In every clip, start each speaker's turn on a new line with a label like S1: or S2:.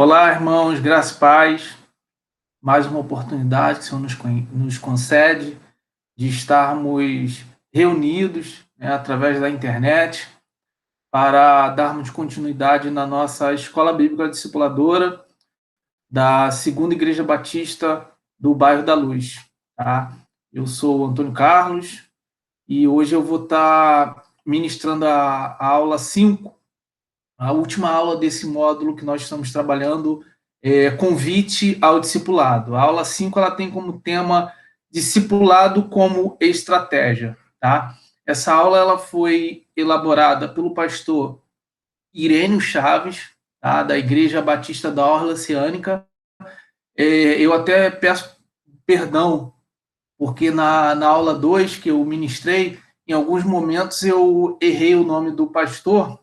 S1: Olá, irmãos, graça e paz. Mais uma oportunidade que o Senhor nos concede de estarmos reunidos, né, através da internet para darmos continuidade na nossa Escola Bíblica Discipuladora da Segunda Igreja Batista do Bairro da Luz. Tá? Eu sou o Antônio Carlos e hoje eu vou estar ministrando a aula 5, a última aula desse módulo que nós estamos trabalhando, convite ao discipulado. A aula 5 ela tem como tema discipulado como estratégia. Tá? Essa aula ela foi elaborada pelo pastor Irênio Chaves, tá? Da Igreja Batista da Orla Oceânica. Eu até peço perdão, porque na aula 2 que eu ministrei, em alguns momentos eu errei o nome do pastor,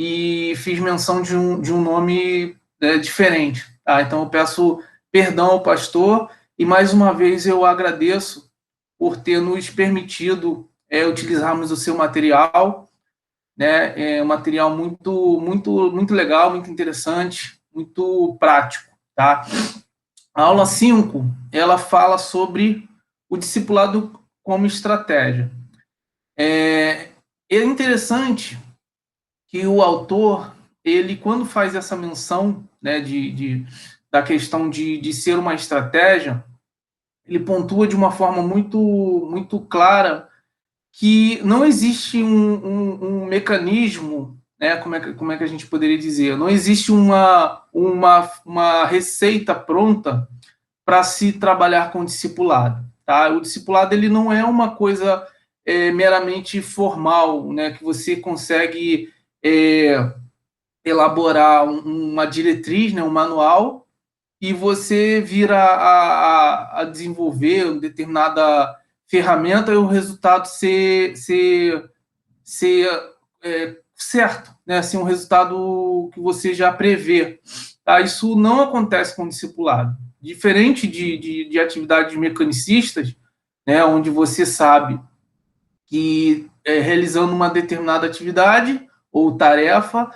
S1: e fiz menção de um nome diferente. Tá? Então, eu peço perdão ao pastor e, mais uma vez, eu agradeço por ter nos permitido utilizarmos o seu material, né? É um material muito legal, muito interessante, muito prático. Tá? A aula 5 ela fala sobre o discipulado como estratégia. É interessante que o autor, ele quando faz essa menção, né, da questão de ser uma estratégia, ele pontua de uma forma muito clara que não existe um mecanismo, né, como é que a gente poderia dizer, não existe uma receita pronta para se trabalhar com o discipulado. Tá? O discipulado ele não é uma coisa meramente formal, né, que você consegue elaborar uma diretriz, né, um manual, e você vira a desenvolver uma determinada ferramenta e o resultado ser certo, né, ser um resultado que você já prevê. Tá? Isso não acontece com o discipulado. Diferente de atividades mecanicistas, né, onde você sabe que realizando uma determinada atividade ou tarefa,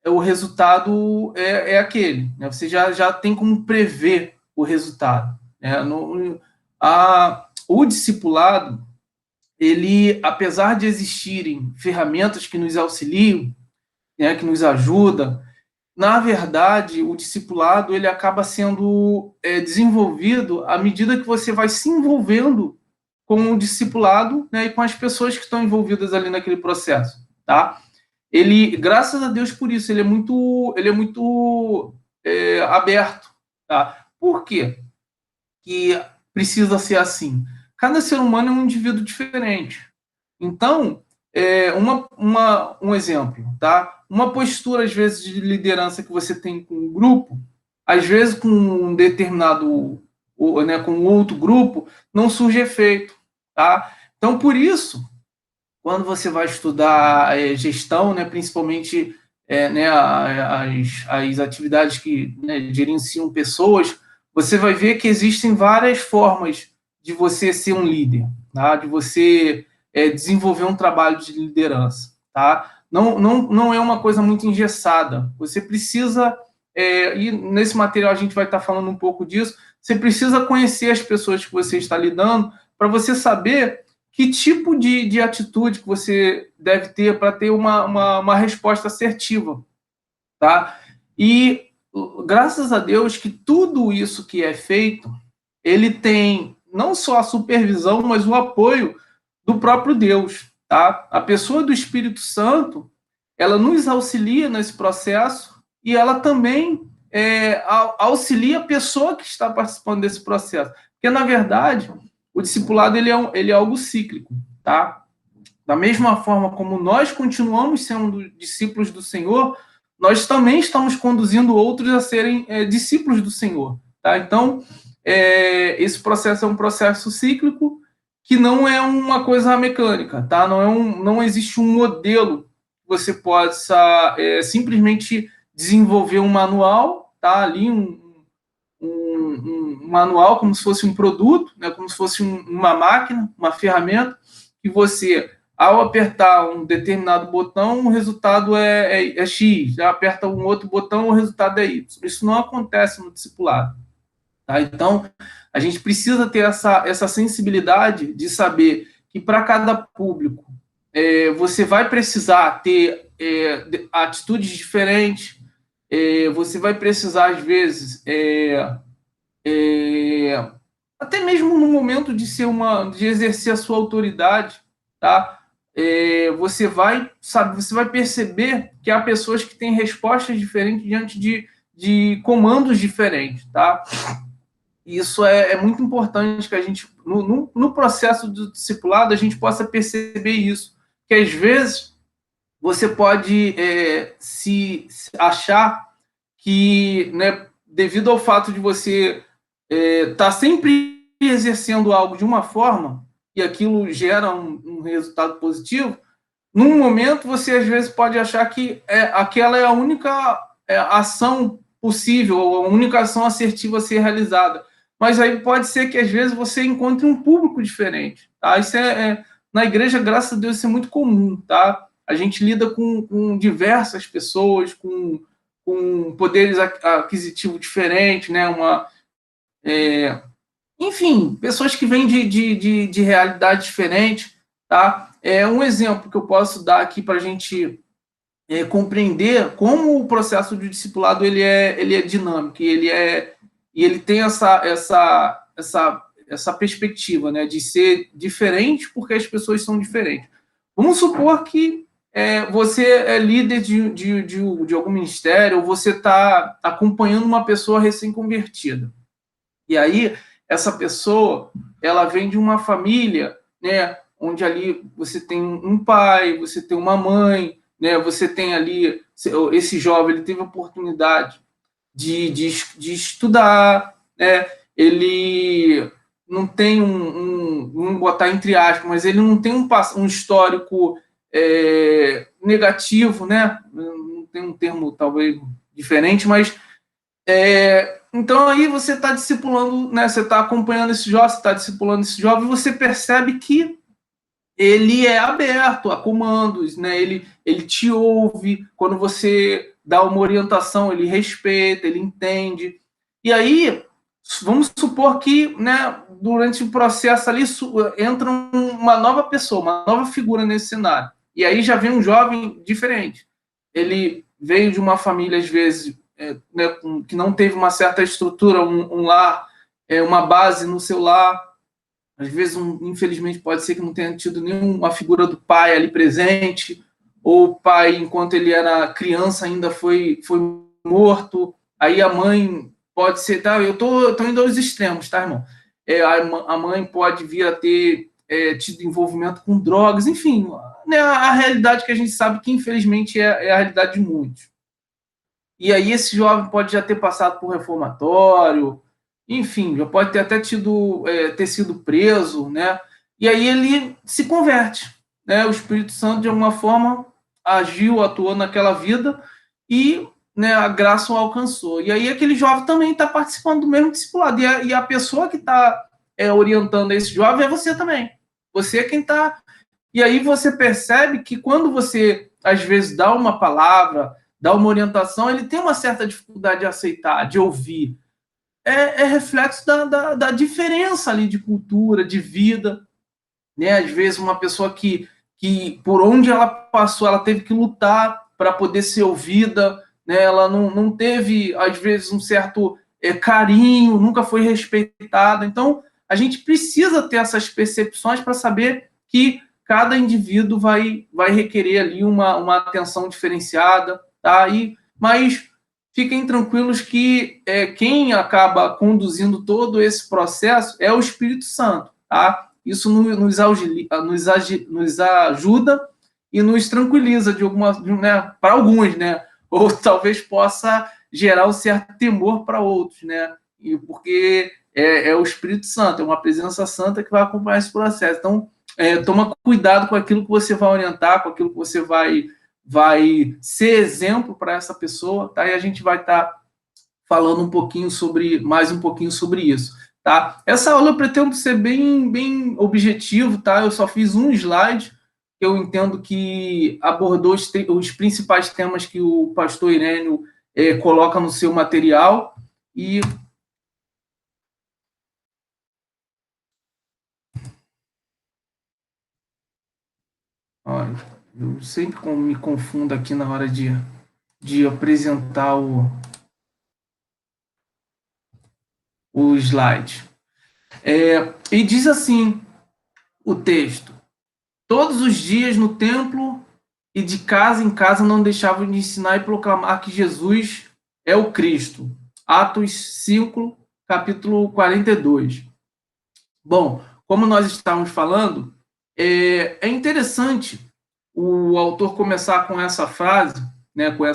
S1: o resultado é aquele. Né? Você já tem como prever o resultado. Né? O discipulado, ele, apesar de existirem ferramentas que nos auxiliam, né, que nos ajudam, na verdade, o discipulado ele acaba sendo desenvolvido à medida que você vai se envolvendo com o discipulado, né, e com as pessoas que estão envolvidas ali naquele processo, tá? Ele, graças a Deus por isso, ele é muito aberto, tá? Por quê que precisa ser assim? Cada ser humano é um indivíduo diferente. Então, um exemplo, tá? Uma postura, às vezes, de liderança que você tem com um grupo, às vezes com um determinado, né, com outro grupo, não surge efeito, tá? Então, por isso, quando você vai estudar gestão, né, principalmente né, as atividades que, né, gerenciam pessoas, você vai ver que existem várias formas de você ser um líder, tá? De você desenvolver um trabalho de liderança. Tá? Não é uma coisa muito engessada. Você precisa, e nesse material a gente vai estar falando um pouco disso, você precisa conhecer as pessoas que você está lidando para você saber que tipo de atitude que você deve ter para ter uma resposta assertiva. Tá? E graças a Deus que tudo isso que é feito, ele tem não só a supervisão, mas o apoio do próprio Deus. Tá? A pessoa do Espírito Santo, ela nos auxilia nesse processo e ela também auxilia a pessoa que está participando desse processo. Porque, na verdade, o discipulado ele é algo cíclico. Tá? Da mesma forma como nós continuamos sendo discípulos do Senhor, nós também estamos conduzindo outros a serem discípulos do Senhor. Tá? Então, esse processo é um processo cíclico que não é uma coisa mecânica. Tá? Não existe um modelo que você possa simplesmente desenvolver um manual, tá? Ali um manual como se fosse um produto, né? Como se fosse uma máquina, uma ferramenta, que você ao apertar um determinado botão, o resultado é X, já aperta um outro botão, o resultado é Y. Isso não acontece no discipulado. Tá? Então, a gente precisa ter essa sensibilidade de saber que para cada público você vai precisar ter atitudes diferentes, você vai precisar, às vezes, até mesmo no momento de exercer a sua autoridade, tá? Você vai perceber que há pessoas que têm respostas diferentes diante de comandos diferentes, tá? Isso é muito importante que a gente, no processo do discipulado, a gente possa perceber isso, que às vezes você pode se achar que, né, devido ao fato de você estar sempre exercendo algo de uma forma e aquilo gera um resultado positivo, num momento você às vezes pode achar que aquela é a única ação possível, ou a única ação assertiva a ser realizada. Mas aí pode ser que às vezes você encontre um público diferente. Tá? Isso na igreja, graças a Deus, isso é muito comum. Tá? A gente lida com diversas pessoas, com poderes aquisitivos diferentes, né? Enfim, pessoas que vêm de realidade diferente. Tá? Um exemplo que eu posso dar aqui para a gente compreender como o processo de discipulado ele é dinâmico, e ele tem essa perspectiva, né, de ser diferente porque as pessoas são diferentes. Vamos supor que você é líder de algum ministério, ou você está acompanhando uma pessoa recém-convertida. E aí, essa pessoa, ela vem de uma família, né, onde ali você tem um pai, você tem uma mãe, né, você tem ali, esse jovem, ele teve a oportunidade de estudar, né, ele não tem vamos botar entre aspas, mas ele não tem um histórico negativo, né, não tem um termo talvez diferente, mas então aí você está discipulando, né? Você está acompanhando esse jovem, você está discipulando esse jovem, e você percebe que ele é aberto a comandos, né? Ele te ouve, quando você dá uma orientação, ele respeita, ele entende. E aí, vamos supor que, né, durante o processo ali entra uma nova pessoa, uma nova figura nesse cenário. E aí já vem um jovem diferente. Ele veio de uma família, às vezes, né, que não teve uma certa estrutura, um lar, uma base no seu lar. Às vezes, infelizmente, pode ser que não tenha tido nenhuma figura do pai ali presente, ou o pai, enquanto ele era criança, ainda foi morto. Aí a mãe pode ser... Tá, eu tô indo aos extremos, tá, irmão? A mãe pode vir a ter tido envolvimento com drogas, enfim, né, a realidade que a gente sabe que, infelizmente, é a realidade de muitos. E aí esse jovem pode já ter passado por reformatório, enfim, já pode ter até ter sido preso, né? E aí ele se converte, né? O Espírito Santo, de alguma forma, atuou naquela vida e, né, a graça o alcançou. E aí aquele jovem também está participando do mesmo discipulado. E a pessoa que está orientando esse jovem é você também. Você é quem está... E aí você percebe que quando você, às vezes, dá uma palavra, dá uma orientação, ele tem uma certa dificuldade de aceitar, de ouvir. É reflexo da diferença ali de cultura, de vida, né? Às vezes uma pessoa que por onde ela passou, ela teve que lutar para poder ser ouvida, né? Ela não teve, às vezes, um certo carinho, nunca foi respeitada. Então, a gente precisa ter essas percepções para saber que cada indivíduo vai requerer ali uma atenção diferenciada, tá? Mas fiquem tranquilos que quem acaba conduzindo todo esse processo é o Espírito Santo, tá? Isso nos ajuda e nos tranquiliza né, para alguns, né? Ou talvez possa gerar um certo temor para outros, né? Porque é o Espírito Santo, é uma presença santa que vai acompanhar esse processo. Então, toma cuidado com aquilo que você vai orientar, com aquilo que você vai ser exemplo para essa pessoa, tá? E a gente vai estar falando mais um pouquinho sobre isso, tá? Essa aula eu pretendo ser bem objetivo, tá? Eu só fiz um slide, eu entendo que abordou os principais temas que o pastor Irênio coloca no seu material. E olha, eu sempre me confundo aqui na hora de apresentar o slide. E diz assim o texto: todos os dias no templo e de casa em casa não deixavam de ensinar e proclamar que Jesus é o Cristo. Atos 5, capítulo 42. Bom, como nós estávamos falando, é interessante o autor começar com essa frase, né, com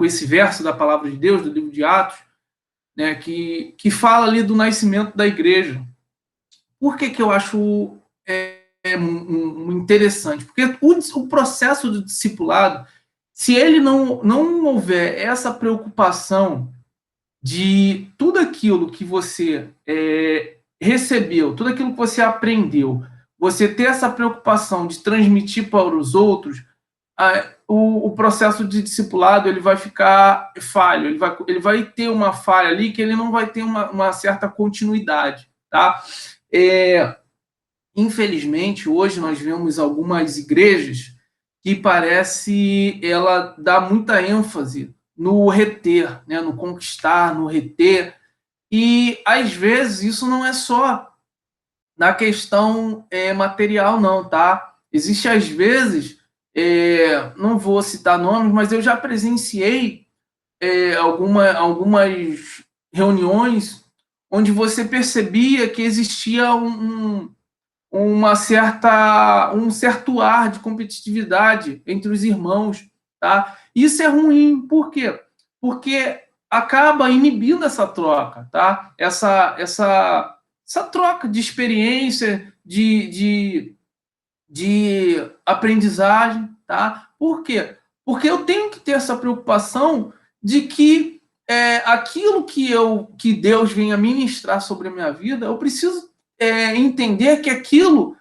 S1: esse verso da palavra de Deus, do livro de Atos, né, que fala ali do nascimento da igreja. Por que eu acho interessante? Porque o processo do discipulado, se ele não houver essa preocupação de tudo aquilo que você recebeu, tudo aquilo que você aprendeu, você ter essa preocupação de transmitir para os outros, o processo de discipulado ele vai ficar falho, ele vai ter uma falha ali que ele não vai ter uma certa continuidade, tá? Infelizmente, hoje nós vemos algumas igrejas que parece ela dá muita ênfase no reter, né, no conquistar, no reter, e às vezes isso não é só na questão material, não, tá? Existe às vezes, não vou citar nomes, mas eu já presenciei algumas reuniões onde você percebia que existia um certo ar de competitividade entre os irmãos, tá? Isso é ruim, por quê? Porque acaba inibindo essa troca, tá? Essa troca de experiência, de aprendizagem, tá? Por quê? Porque eu tenho que ter essa preocupação de que aquilo que Deus venha ministrar sobre a minha vida, eu preciso entender que aquilo,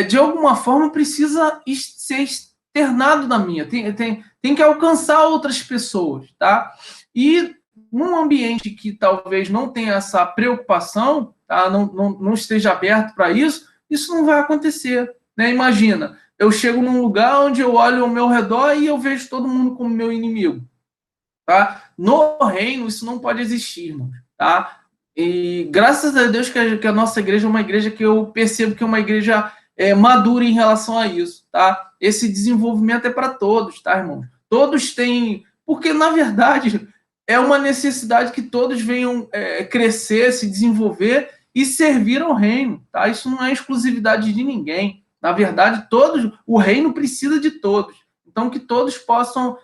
S1: de alguma forma, precisa ser externado na minha, tem que alcançar outras pessoas, tá? E num ambiente que talvez não tenha essa preocupação, tá? Não esteja aberto para isso não vai acontecer, né? Imagina, eu chego num lugar onde eu olho ao meu redor e eu vejo todo mundo como meu inimigo, tá? No reino, isso não pode existir, irmãos, tá? E graças a Deus que a nossa igreja é uma igreja que eu percebo que é uma igreja madura em relação a isso, tá? Esse desenvolvimento é para todos, tá, irmãos? Todos têm... Porque, na verdade, é uma necessidade que todos venham crescer, se desenvolver e servir ao reino, tá? Isso não é exclusividade de ninguém. Na verdade, o reino precisa de todos. Então, que todos possam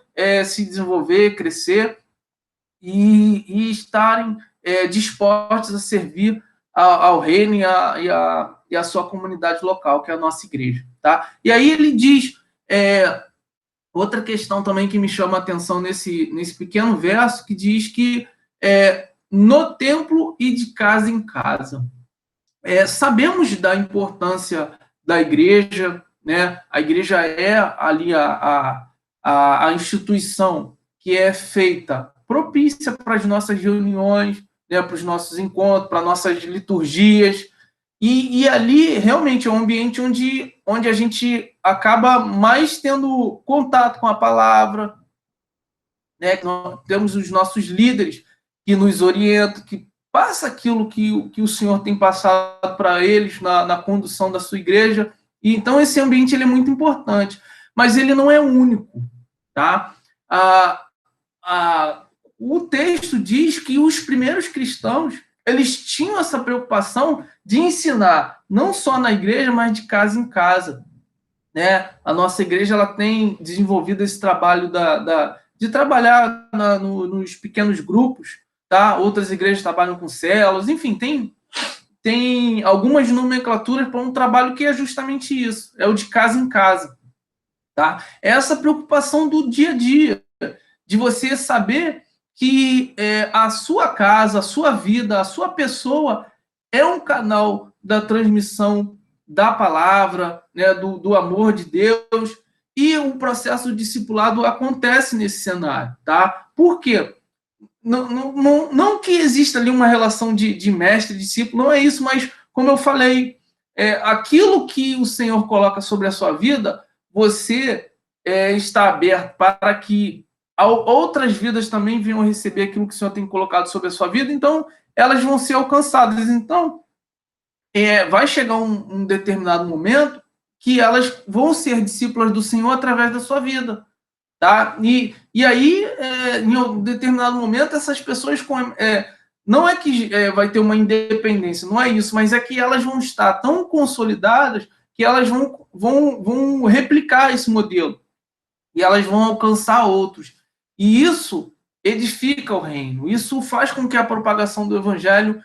S1: se desenvolver, crescer e estarem dispostos a servir ao reino e a sua comunidade local, que é a nossa igreja, tá? E aí ele diz, outra questão também que me chama a atenção nesse pequeno verso, que diz que no templo e de casa em casa. Sabemos da importância da igreja, né? A igreja é ali a instituição que é feita propícia para as nossas reuniões, né? Para os nossos encontros, para nossas liturgias, e ali realmente é um ambiente onde a gente acaba mais tendo contato com a palavra, né? Nós temos os nossos líderes que nos orientam, que passa aquilo que o Senhor tem passado para eles na condução da sua igreja. E então esse ambiente ele é muito importante, mas ele não é único, tá? O texto diz que os primeiros cristãos eles tinham essa preocupação de ensinar não só na igreja, mas de casa em casa, né? A nossa igreja ela tem desenvolvido esse trabalho de trabalhar nos pequenos grupos, tá? Outras igrejas trabalham com células, enfim, tem algumas nomenclaturas para um trabalho que é justamente isso, é o de casa em casa, tá? É essa preocupação do dia a dia, de você saber que a sua casa, a sua vida, a sua pessoa é um canal da transmissão da palavra, né, do amor de Deus, e o processo do discipulado acontece nesse cenário, tá? Por quê? Não que exista ali uma relação de mestre e discípulo, não é isso, mas, como eu falei, aquilo que o Senhor coloca sobre a sua vida, você está aberto para que outras vidas também venham receber aquilo que o Senhor tem colocado sobre a sua vida, então elas vão ser alcançadas. Então, vai chegar um determinado momento que elas vão ser discípulas do Senhor através da sua vida. Tá? E aí, em um determinado momento, essas pessoas não é que vai ter uma independência, não é isso, mas é que elas vão estar tão consolidadas que elas vão replicar esse modelo e elas vão alcançar outros. E isso edifica o reino, isso faz com que a propagação do evangelho.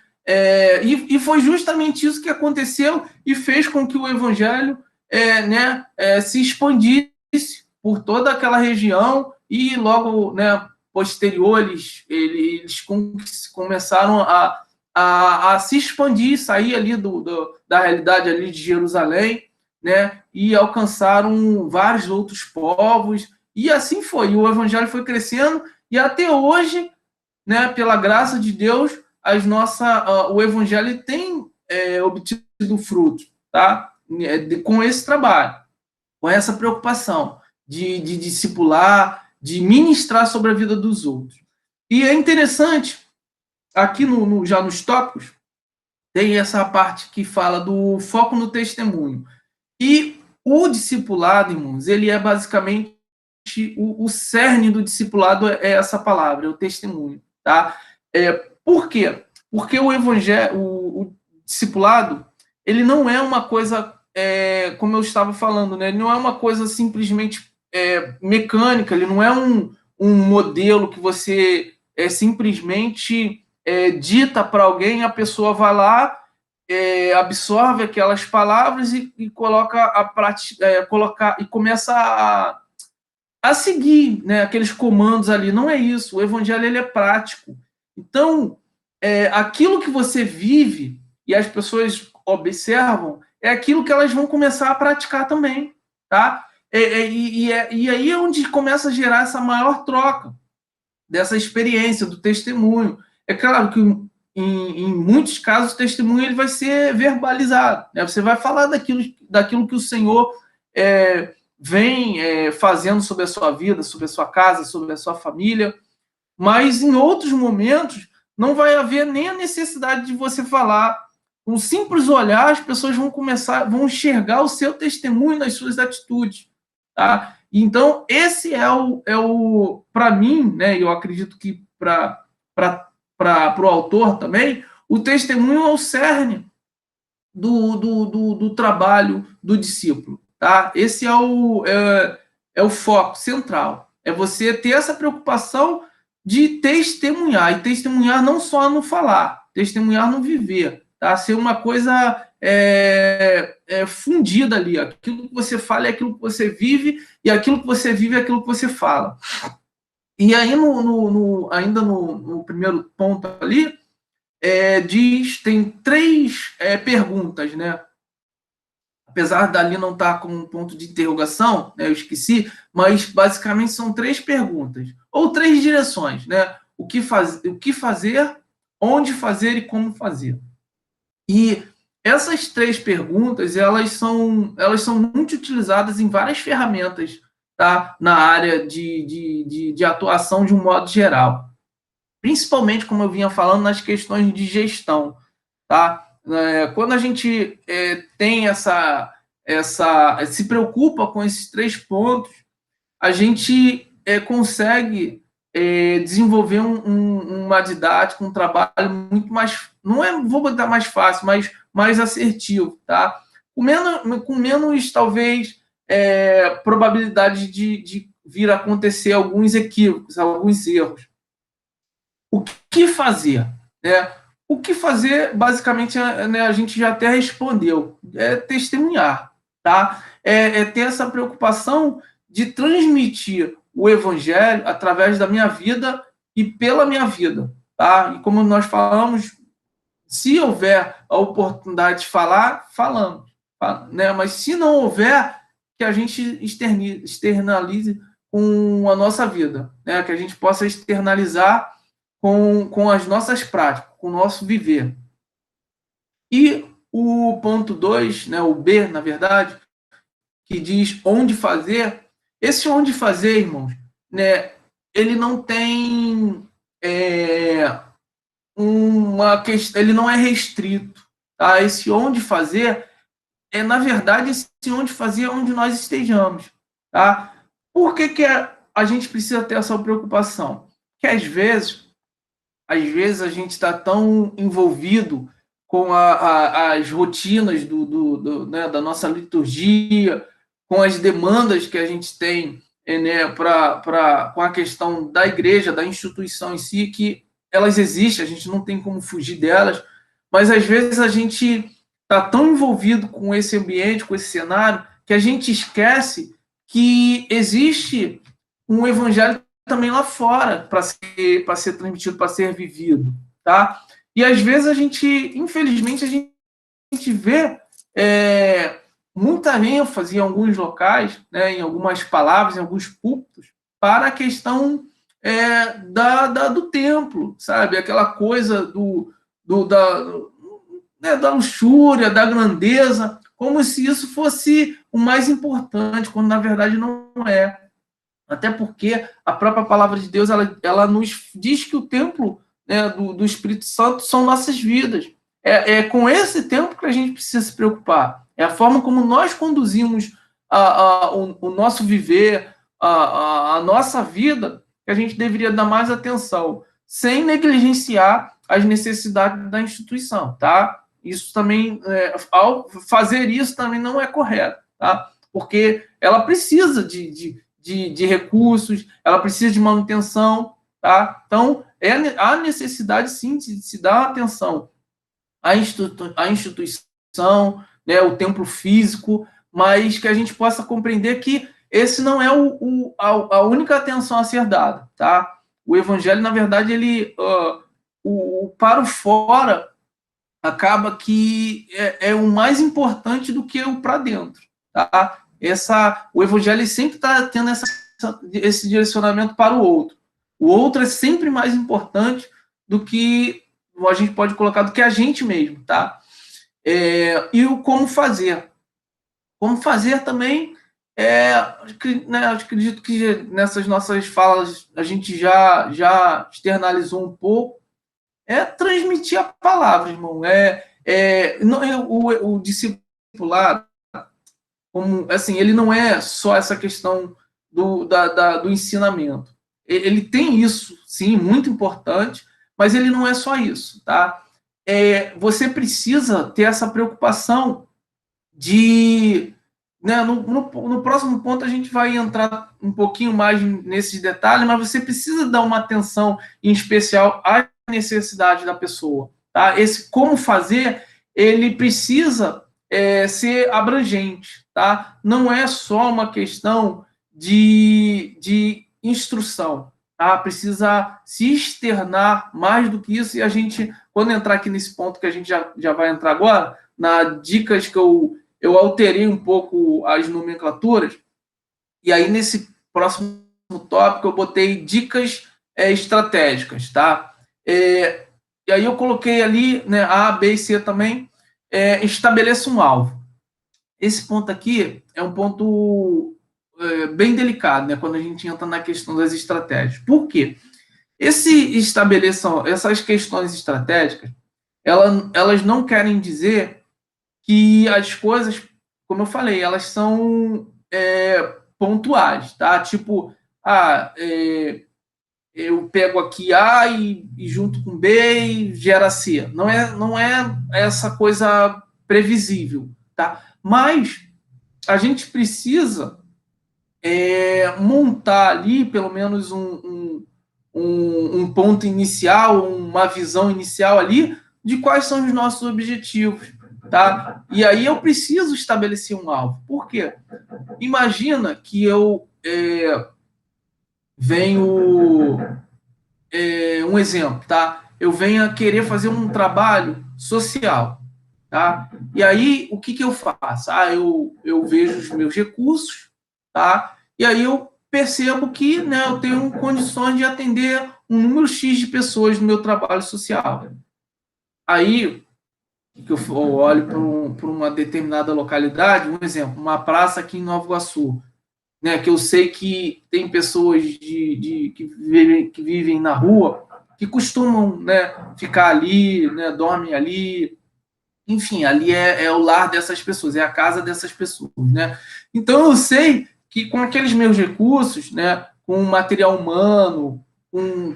S1: E foi justamente isso que aconteceu e fez com que o evangelho se expandisse por toda aquela região e logo, né, posterior eles começaram a se expandir, sair ali da realidade ali de Jerusalém, né, e alcançaram vários outros povos, e assim foi, o evangelho foi crescendo, e até hoje, né, pela graça de Deus, o evangelho tem obtido fruto, tá? Com esse trabalho, com essa preocupação de discipular, de ministrar sobre a vida dos outros. E é interessante, aqui já nos tópicos, tem essa parte que fala do foco no testemunho. E o discipulado, irmãos, ele é basicamente o cerne do discipulado é essa palavra, é o testemunho, tá? Por quê? Porque o evangelho, o discipulado, ele não é uma coisa, como eu estava falando, né? Ele não é uma coisa simplesmente mecânica, ele não é um modelo que você simplesmente dita para alguém, a pessoa vai lá, absorve aquelas palavras e coloca a prática, e começa a seguir, né, aqueles comandos ali. Não é isso. O evangelho ele é prático. Então, aquilo que você vive e as pessoas observam é aquilo que elas vão começar a praticar também, tá? E aí é onde começa a gerar essa maior troca dessa experiência, do testemunho. É claro que em muitos casos o testemunho ele vai ser verbalizado, né? Você vai falar daquilo que o Senhor vem fazendo sobre a sua vida, sobre a sua casa, sobre a sua família, mas em outros momentos não vai haver nem a necessidade de você falar. Com um simples olhar, as pessoas vão enxergar o seu testemunho nas suas atitudes, tá? Então, esse para mim, né, eu acredito que para o autor também, o testemunho é o cerne do trabalho do discípulo, tá? Esse é o foco central, é você ter essa preocupação de testemunhar, e testemunhar não só no falar, testemunhar no viver, tá? Ser uma coisa fundida ali, aquilo que você fala é aquilo que você vive, e aquilo que você vive é aquilo que você fala. E aí, ainda no primeiro ponto ali, tem 3 perguntas, né? Apesar dali não estar com um ponto de interrogação, né, eu esqueci, mas basicamente são 3 perguntas, ou 3 direções, né? O que fazer, onde fazer e como fazer. E essas 3 perguntas, elas são muito utilizadas em várias ferramentas, tá? Na área de atuação de um modo geral. Principalmente, como eu vinha falando, nas questões de gestão, tá? Quando a gente tem se preocupa com esses 3 pontos, a gente consegue desenvolver uma didática, um trabalho muito mais, vou botar mais fácil, mas mais assertivo, tá? Com menos talvez, probabilidade de vir a acontecer alguns equívocos, alguns erros. O que fazer? Né? O que fazer, basicamente, né, a gente já até respondeu, é testemunhar, tá? Ter essa preocupação de transmitir o evangelho através da minha vida e pela minha vida, tá? E como nós falamos, se houver a oportunidade de falar, falamos, tá? Né? Mas se não houver, que a gente externalize com a nossa vida, né? Que a gente possa externalizar com as nossas práticas, com o nosso viver. E o ponto 2, né, o B, na verdade, que diz onde fazer, esse onde fazer, irmãos, né, ele não tem uma questão, ele não é restrito, tá? Esse onde fazer na verdade, esse onde fazer é onde nós estejamos, tá? Por que a gente precisa ter essa preocupação? Porque às vezes a gente está tão envolvido com as rotinas né, da nossa liturgia, com as demandas que a gente tem, né, com a questão da igreja, da instituição em si, que elas existem, a gente não tem como fugir delas, mas às vezes a gente está tão envolvido com esse ambiente, com esse cenário, que a gente esquece que existe um evangelho também lá fora para ser transmitido, para ser vivido, tá? E às vezes infelizmente, a gente vê muita ênfase em alguns locais, né, em algumas palavras, em alguns púlpitos, para a questão do templo, sabe? Aquela coisa da luxúria, da grandeza, como se isso fosse o mais importante, quando na verdade não é. Até porque a própria palavra de Deus ela nos diz que o templo, né, do Espírito Santo são nossas vidas. É com esse templo que a gente precisa se preocupar. É a forma como nós conduzimos o nosso viver, a nossa vida, que a gente deveria dar mais atenção, sem negligenciar as necessidades da instituição, tá? Isso também, ao fazer isso, também não é correto, tá? Porque ela precisa de recursos, ela precisa de manutenção, tá? Então, há necessidade, sim, de se dar atenção à instituição, né, o templo físico, mas que a gente possa compreender que esse não é a única atenção a ser dada, tá? O evangelho, na verdade, ele, para o fora, acaba que é o mais importante do que o para dentro, tá? O evangelho sempre está tendo esse direcionamento para o outro. O outro é sempre mais importante do que a gente pode colocar do que a gente mesmo, tá? E o como fazer. Como fazer também, né, acredito que nessas nossas falas a gente já externalizou um pouco, transmitir a palavra, irmão. O discipular, como, assim, ele não é só essa questão do ensinamento. Ele tem isso, sim, muito importante, mas ele não é só isso, tá? Você precisa ter essa preocupação de... Né, no próximo ponto a gente vai entrar um pouquinho mais nesses detalhes, mas você precisa dar uma atenção em especial às necessidades da pessoa, tá? Esse como fazer, ele precisa ser abrangente, tá? Não é só uma questão de instrução, tá? Precisa se externar mais do que isso, e a gente, quando entrar aqui nesse ponto que a gente já vai entrar agora, nas dicas que eu alterei um pouco as nomenclaturas, e aí nesse próximo tópico eu botei dicas estratégicas, tá? E aí eu coloquei ali, né, A, B e C também, estabeleça um alvo. Esse ponto aqui é um ponto bem delicado, né, quando a gente entra na questão das estratégias. Por quê? Essas questões estratégicas, elas não querem dizer que as coisas, como eu falei, elas são pontuais, tá? Tipo, eu pego aqui A e junto com B e gera C. Não é essa coisa previsível, tá? Mas a gente precisa montar ali pelo menos um ponto inicial, uma visão inicial ali de quais são os nossos objetivos, tá? E aí eu preciso estabelecer um alvo. Por quê? Imagina que eu venho... um exemplo, tá? Eu venho a querer fazer um trabalho social. tá? E aí, o que eu faço? Eu vejo os meus recursos, tá? E aí eu percebo que, né, eu tenho condições de atender um número X de pessoas no meu trabalho social. Aí, que eu olho para uma determinada localidade, um exemplo, uma praça aqui em Nova Iguaçu, né, que eu sei que tem pessoas que vivem na rua, que costumam, né, ficar ali, né, dormem ali, enfim, ali é o lar dessas pessoas, é a casa dessas pessoas, né? Então eu sei que com aqueles meus recursos, né, com o material humano,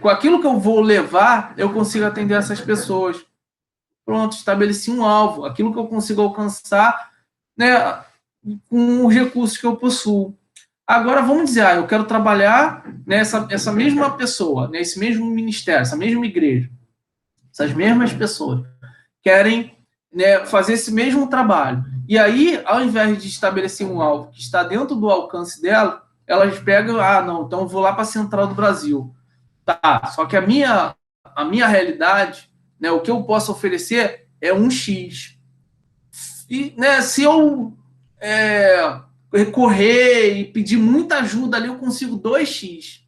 S1: com aquilo que eu vou levar, eu consigo atender essas pessoas. Pronto, estabeleci um alvo, aquilo que eu consigo alcançar, né, com os recursos que eu possuo. Agora, vamos dizer, eu quero trabalhar nessa essa mesma pessoa, nesse mesmo ministério, essa mesma igreja, essas mesmas pessoas querem, né, fazer esse mesmo trabalho. E aí, ao invés de estabelecer um alvo que está dentro do alcance dela, elas pegam, não, então eu vou lá para a Central do Brasil. Tá, só que a minha realidade, né, o que eu posso oferecer é um X. E, né, se eu correr e pedir muita ajuda ali, eu consigo 2x.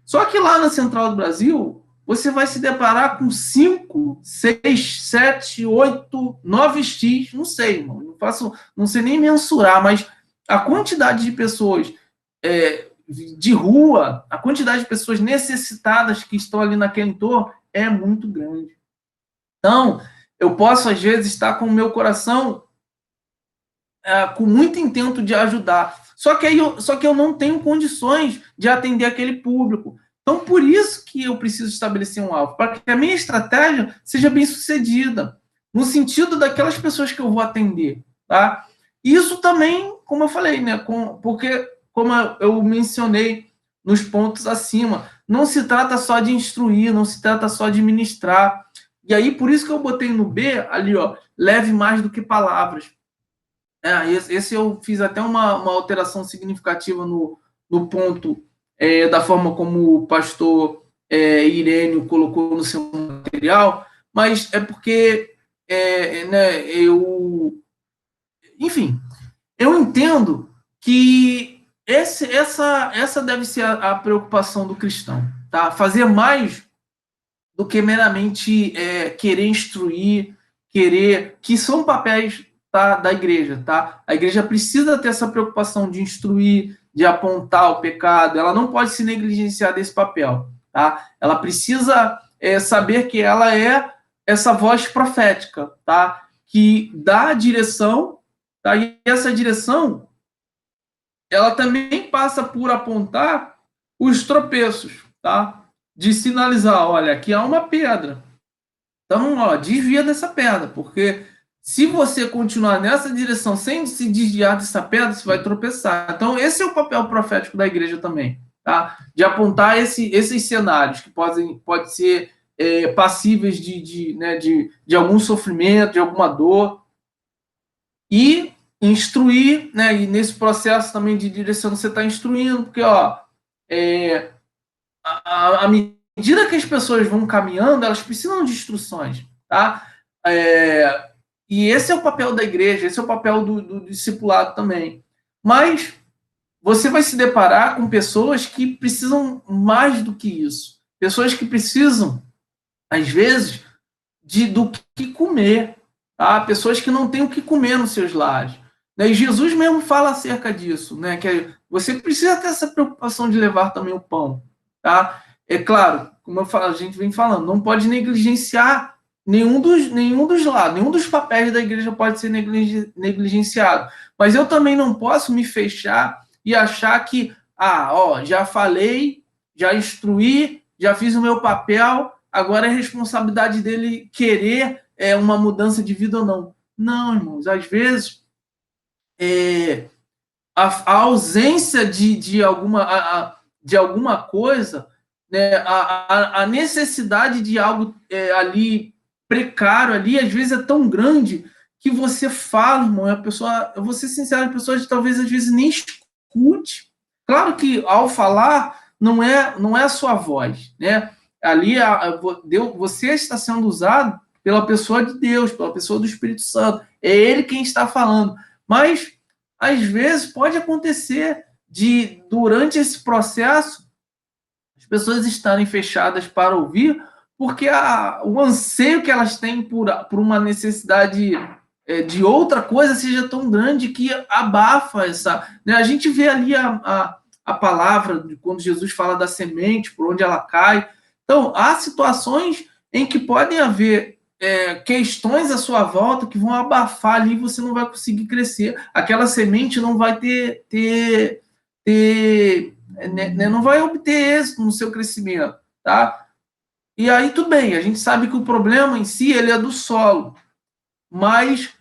S1: Só que lá na Central do Brasil, você vai se deparar com 5, 6, 7, 8, 9x, não sei, irmão, não sei nem mensurar, mas a quantidade de pessoas de rua, a quantidade de pessoas necessitadas que estão ali naquele entorno é muito grande. Então, eu posso, às vezes, estar com o meu coração com muito intento de ajudar. Só que eu não tenho condições de atender aquele público. Então, por isso que eu preciso estabelecer um alvo, para que a minha estratégia seja bem sucedida, no sentido daquelas pessoas que eu vou atender. Tá? Isso também, como eu falei, né, porque, como eu mencionei nos pontos acima, não se trata só de instruir, não se trata só de ministrar. E aí, por isso que eu botei no B ali, ó, leve mais do que palavras. Esse eu fiz até uma alteração significativa no ponto da forma como o pastor Irênio colocou no seu material, mas é porque, né, enfim, eu entendo que essa deve ser a preocupação do cristão, tá? Fazer mais do que meramente querer instruir, que são papéis, tá, da igreja, tá? A igreja precisa ter essa preocupação de instruir, de apontar o pecado, ela não pode se negligenciar desse papel, tá? Ela precisa saber que ela é essa voz profética, tá? Que dá a direção, tá? E essa direção, ela também passa por apontar os tropeços, tá? De sinalizar, olha, aqui há uma pedra. Então, ó, desvia dessa pedra, porque se você continuar nessa direção sem se desviar dessa pedra, você vai tropeçar. Então, esse é o papel profético da igreja também, tá? De apontar esses cenários que podem ser passíveis né, de algum sofrimento, de alguma dor, e instruir, né? E nesse processo também de direção você está instruindo, porque, ó, à medida que as pessoas vão caminhando, elas precisam de instruções, tá? E esse é o papel da igreja, esse é o papel do discipulado também. Mas você vai se deparar com pessoas que precisam mais do que isso. Pessoas que precisam, às vezes, do que comer. Tá? Pessoas que não têm o que comer nos seus lares. Né? E Jesus mesmo fala acerca disso, né? Que você precisa ter essa preocupação de levar também o pão. Tá? É claro, como a gente vem falando, não pode negligenciar nenhum dos lados, nenhum dos papéis da igreja pode ser negligenciado. Mas eu também não posso me fechar e achar que, já falei, já instruí, já fiz o meu papel, agora é responsabilidade dele querer uma mudança de vida ou não. Não, irmãos, às vezes a ausência de alguma coisa, né, a necessidade de algo ali precário ali, às vezes é tão grande que você fala, irmão, a pessoa, eu vou ser sincero, a pessoa talvez às vezes nem escute. Claro que ao falar não é a sua voz, né? Ali você está sendo usado pela pessoa de Deus, pela pessoa do Espírito Santo. É Ele quem está falando. Mas, às vezes, pode acontecer de, durante esse processo, as pessoas estarem fechadas para ouvir, porque o anseio que elas têm por uma necessidade de outra coisa seja tão grande que abafa essa. Né? A gente vê ali a palavra, quando Jesus fala da semente, por onde ela cai. Então, há situações em que podem haver questões à sua volta que vão abafar ali e você não vai conseguir crescer. Aquela semente não vai não vai obter êxito no seu crescimento, tá? E aí tudo bem, a gente sabe que o problema em si ele é do solo, mas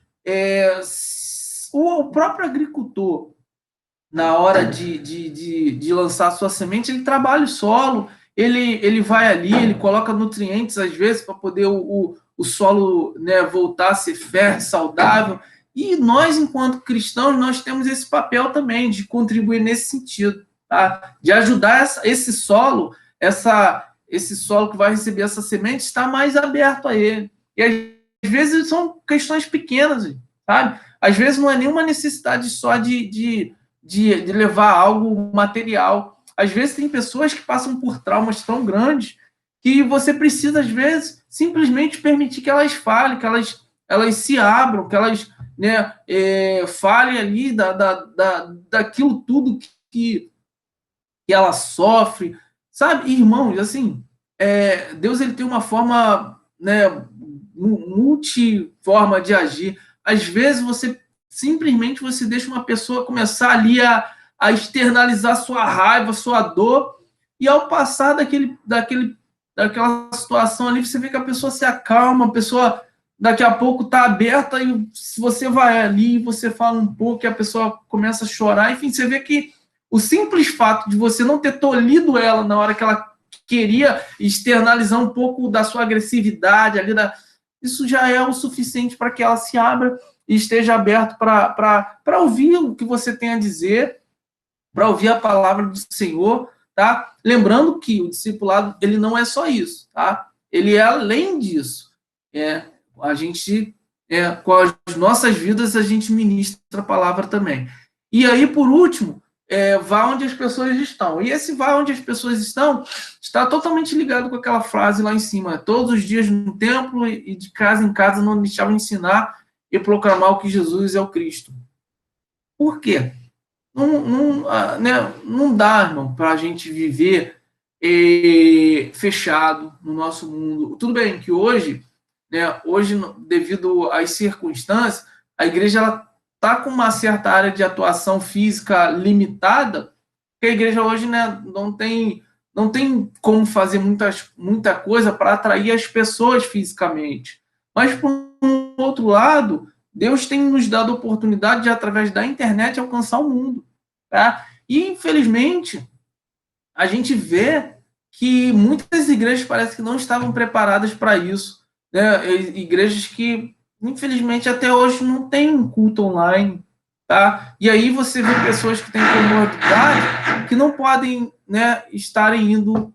S1: o próprio agricultor, na hora de lançar sua semente, ele trabalha o solo, ele vai ali, ele coloca nutrientes às vezes para poder o solo, né, voltar a ser fértil, saudável. E nós, enquanto cristãos, nós temos esse papel também de contribuir nesse sentido, tá? De ajudar esse solo que vai receber essa semente, está mais aberto a ele. E às vezes são questões pequenas, sabe? Às vezes não é nenhuma necessidade só de levar algo material. Às vezes tem pessoas que passam por traumas tão grandes que você precisa, às vezes, simplesmente permitir que elas falem, que elas se abram, que elas, né, falem ali daquilo tudo que ela sofre, sabe? Irmãos, assim, Deus ele tem uma forma, né, multiforma de agir. Às vezes simplesmente você deixa uma pessoa começar ali a externalizar sua raiva, sua dor, e ao passar daquela situação ali, você vê que a pessoa se acalma, a pessoa daqui a pouco está aberta, e se você vai ali, você fala um pouco, e a pessoa começa a chorar, enfim, você vê que o simples fato de você não ter tolhido ela na hora que ela queria externalizar um pouco da sua agressividade ali, isso já é o suficiente para que ela se abra e esteja aberto para ouvir o que você tem a dizer, para ouvir a palavra do Senhor, tá? Lembrando que o discipulado, ele não é só isso, tá? Ele é além disso. A gente, com as nossas vidas, a gente ministra a palavra também. E aí, por último, vá onde as pessoas estão. E esse vá onde as pessoas estão está totalmente ligado com aquela frase lá em cima: todos os dias no templo e de casa em casa não deixavam ensinar e proclamar o que Jesus é o Cristo. Por quê? Não dá, irmão, para a gente viver fechado no nosso mundo. Tudo bem que hoje, devido às circunstâncias, a igreja está com uma certa área de atuação física limitada, porque a igreja hoje, né, não tem como fazer muita coisa para atrair as pessoas fisicamente. Mas, por um outro lado, Deus tem nos dado a oportunidade de, através da internet, alcançar o mundo. Tá? E, infelizmente, a gente vê que muitas igrejas parece que não estavam preparadas para isso. Né? Igrejas que, infelizmente, até hoje não tem um culto online. Tá? E aí você vê pessoas que têm comorbidade que não podem, né, estarem indo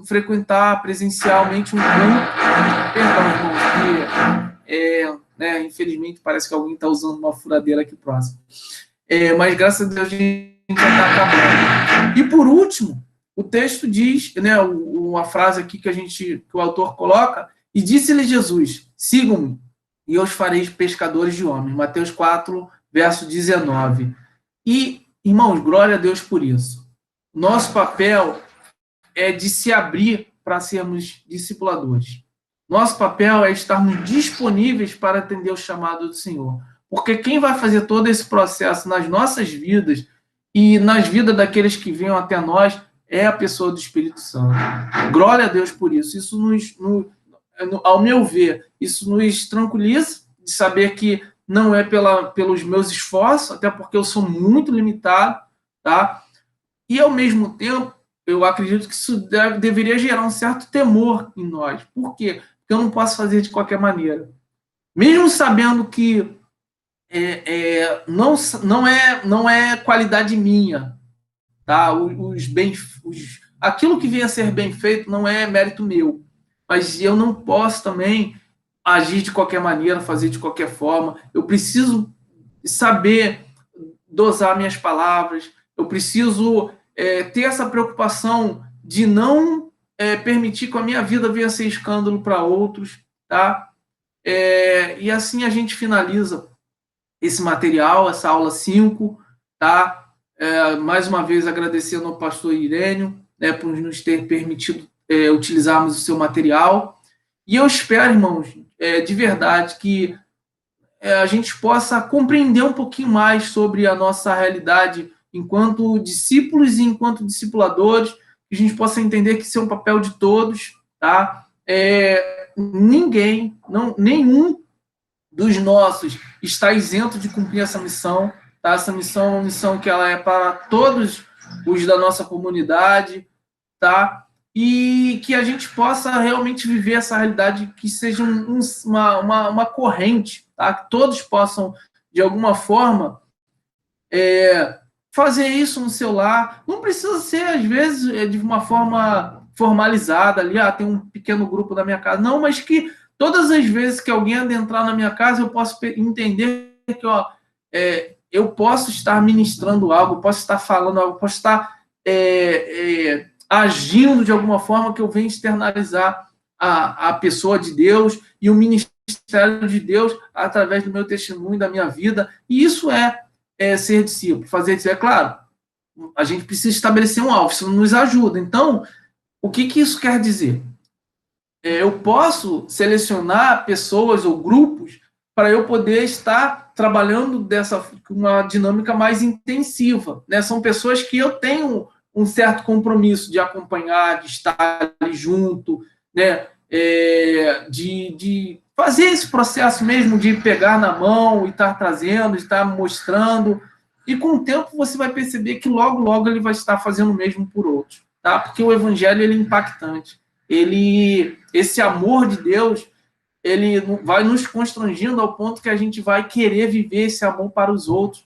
S1: frequentar presencialmente um culto. Perdão, irmãos, infelizmente parece que alguém está usando uma furadeira aqui próximo. Mas graças a Deus a gente já está acabando. E por último, o texto diz, né, uma frase aqui que o autor coloca: e disse-lhe Jesus: sigam-me e eu os farei pescadores de homens. Mateus 4, verso 19. E, irmãos, glória a Deus por isso. Nosso papel é de se abrir para sermos discipuladores. Nosso papel é estarmos disponíveis para atender o chamado do Senhor. Porque quem vai fazer todo esse processo nas nossas vidas e nas vidas daqueles que venham até nós é a pessoa do Espírito Santo. Glória a Deus por isso. Isso ao meu ver, isso nos tranquiliza de saber que não é pelos meus esforços, até porque eu sou muito limitado, tá? E, ao mesmo tempo, eu acredito que isso deveria gerar um certo temor em nós. Por quê? Porque eu não posso fazer de qualquer maneira. Mesmo sabendo que não é qualidade minha, tá? Aquilo que venha a ser bem feito não é mérito meu, mas eu não posso também agir de qualquer maneira, fazer de qualquer forma. Eu preciso saber dosar minhas palavras. Eu preciso ter essa preocupação de não permitir que a minha vida venha a ser escândalo para outros, tá? E assim a gente finaliza esse material, essa aula 5, tá? Mais uma vez agradecendo ao pastor Irênio, né, por nos ter permitido utilizarmos o seu material. E eu espero, irmãos, de verdade, que a gente possa compreender um pouquinho mais sobre a nossa realidade enquanto discípulos e enquanto discipuladores, que a gente possa entender que isso é um papel de todos, tá? Ninguém, nenhum dos nossos está isento de cumprir essa missão, tá? Essa missão é uma missão que ela é para todos os da nossa comunidade, tá? E que a gente possa realmente viver essa realidade, que seja uma corrente, tá? Que todos possam, de alguma forma, fazer isso no seu lar. Não precisa ser, às vezes, de uma forma formalizada ali, tem um pequeno grupo na minha casa. Não, mas que todas as vezes que alguém adentrar na minha casa, eu posso entender que eu posso estar ministrando algo, posso estar falando algo, posso estar agindo de alguma forma que eu venha externalizar a pessoa de Deus e o ministério de Deus através do meu testemunho, da minha vida. E isso ser discípulo, fazer discípulo. É claro, a gente precisa estabelecer um alvo, isso nos ajuda. Então, o que isso quer dizer? Eu posso selecionar pessoas ou grupos para eu poder estar trabalhando uma dinâmica mais intensiva, né? São pessoas que eu tenho um certo compromisso de acompanhar, de estar ali junto, né? De fazer esse processo mesmo de pegar na mão e estar trazendo, estar mostrando, e com o tempo você vai perceber que logo, logo ele vai estar fazendo o mesmo por outros, tá? Porque o evangelho ele é impactante. Esse amor de Deus, ele vai nos constrangendo ao ponto que a gente vai querer viver esse amor para os outros,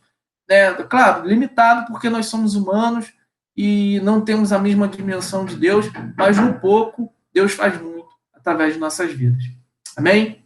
S1: né? Claro, limitado, porque nós somos humanos e não temos a mesma dimensão de Deus, mas no pouco, Deus faz muito através de nossas vidas. Amém?